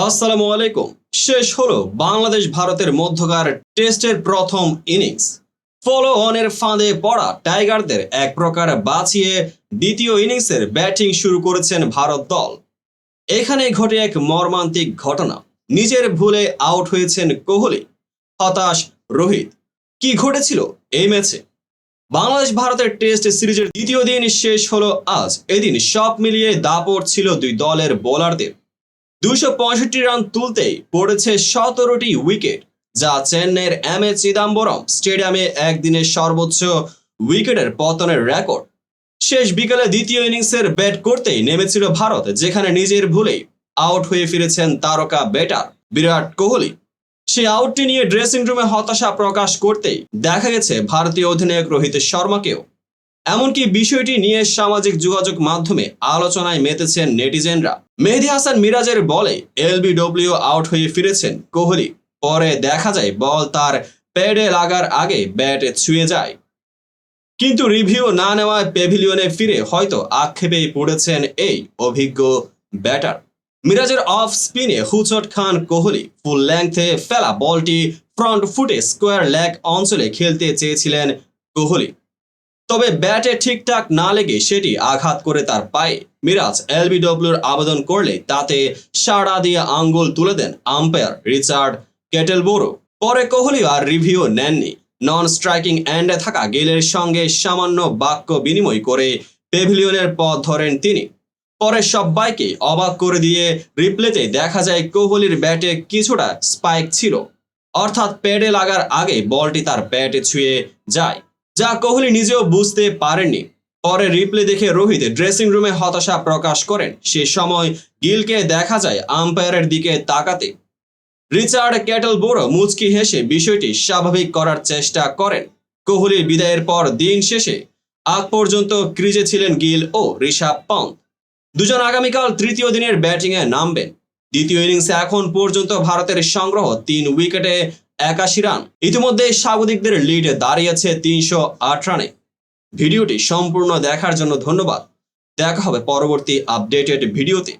আসসালামু আলাইকুম। শেষ হলো বাংলাদেশ ভারতের মধ্যকার টেস্টের প্রথম ইনিংস। ফলো অনের ফাঁদে পড়া টাইগারদের এক প্রকার বাঁচিয়ে দ্বিতীয় ইনিংসের ব্যাটিং শুরু করেছেন ভারত দল। এখানে ঘটে এক মর্মান্তিক ঘটনা। নিজের ভুলে আউট হয়েছেন কোহলি, হতাশ রোহিত। কি ঘটেছিল এই ম্যাচে? বাংলাদেশ ভারতের টেস্ট সিরিজের দ্বিতীয় দিন শেষ হলো আজ। এদিন সব মিলিয়ে দাপট ছিল দুই দলের বোলারদের। 265 রান তুলতেই পড়েছে 17টি উইকেট, যা চেন্নাইয়ের এম এ চিদাম্বরম স্টেডিয়ামে একদিনের সর্বোচ্চ উইকেটের পতনের রেকর্ড। শেষ বিকেলে দ্বিতীয় ইনিংসের ব্যাট করতেই নেমেছিল ভারত, যেখানে নিজের ভুলেই আউট হয়ে ফিরেছেন তারকা ব্যাটার বিরাট কোহলি। সেই আউটটি নিয়ে ড্রেসিং রুমে হতাশা প্রকাশ করতেই দেখা গেছে ভারতীয় অধিনায়ক রোহিত শর্মাকেও। এমনকি বিষয়টি নিয়ে সামাজিক যোগাযোগ মাধ্যমে আলোচনায় মেতেছেন নেটিজেনরা। মেহেদী হাসান মিরাজের বলে এলবিডব্লিউ আউট হয়ে ফিরেছেন কোহলি। পরে দেখা যায় বল তার প্যাডে লাগার আগে ব্যাট ছুঁয়ে যায়, কিন্তু রিভিউ না নেওয়ায় প্যাভিলিয়নে ফিরে হয়তো আক্ষেপেই পড়েছেন এই অভিজ্ঞ ব্যাটার। মিরাজের অফ স্পিনে হুচট খান কোহলি। ফুল লেংথে ফেলা বলটি ফ্রন্ট ফুটে স্কোয়ার লেগ অঞ্চলে খেলতে চেয়েছিলেন কোহলি, তবে ব্যাটে ঠিকঠাক না লেগে সেটি আঘাত করে তার পায়ে। মিরাজ এলবিডব্লিউর আবেদন করলে তাতে সাড়া দিয়ে আঙ্গুল তুলে দেন আম্পায়ার রিচার্ড কেটেলবোরো। পরে কোহলি আর রিভিউ নেননি। নন স্ট্রাইকিং এন্ডে থাকা গেলের সঙ্গে সামান্য বাক্য বিনিময় করে প্যাভিলিয়নের পথ ধরেন তিনি। পরে সবাইকে অবাক করে দিয়ে রিপ্লেতে দেখা যায় কোহলির ব্যাটে কিছুটা স্পাইক ছিল, অর্থাৎ প্যাডে লাগার আগে বলটি তার ব্যাটে ছুঁয়ে যায়, যা কোহলি নিজেও বুঝতে পারেননি। পরে রিপ্লে দেখে রোহিত ড্রেসিং রুমে হতাশা প্রকাশ করেন। সে সময় গিলকে দেখা যায় আম্পায়ারের দিকে তাকাতে। রিচার্ড কেটেলবোরো মুচকি হেসে বিষয়টি স্বাভাবিক করার চেষ্টা করেন। কোহলির বিদায়ের পর দিন শেষে আগ পর্যন্ত ক্রিজে ছিলেন গিল ও ঋষভ পন্থ। দুজন আগামীকাল তৃতীয় দিনের ব্যাটিংয়ে নামবেন। দ্বিতীয় ইনিংসে এখন পর্যন্ত ভারতের সংগ্রহ 3 উইকেটে 81 রান। ইতিমধ্যে স্বাগতিকদের লিডে দাঁড়িয়েছে 308 রানে। ভিডিওটি সম্পূর্ণ দেখার জন্য ধন্যবাদ। দেখা হবে পরবর্তী আপডেটেড ভিডিওতে।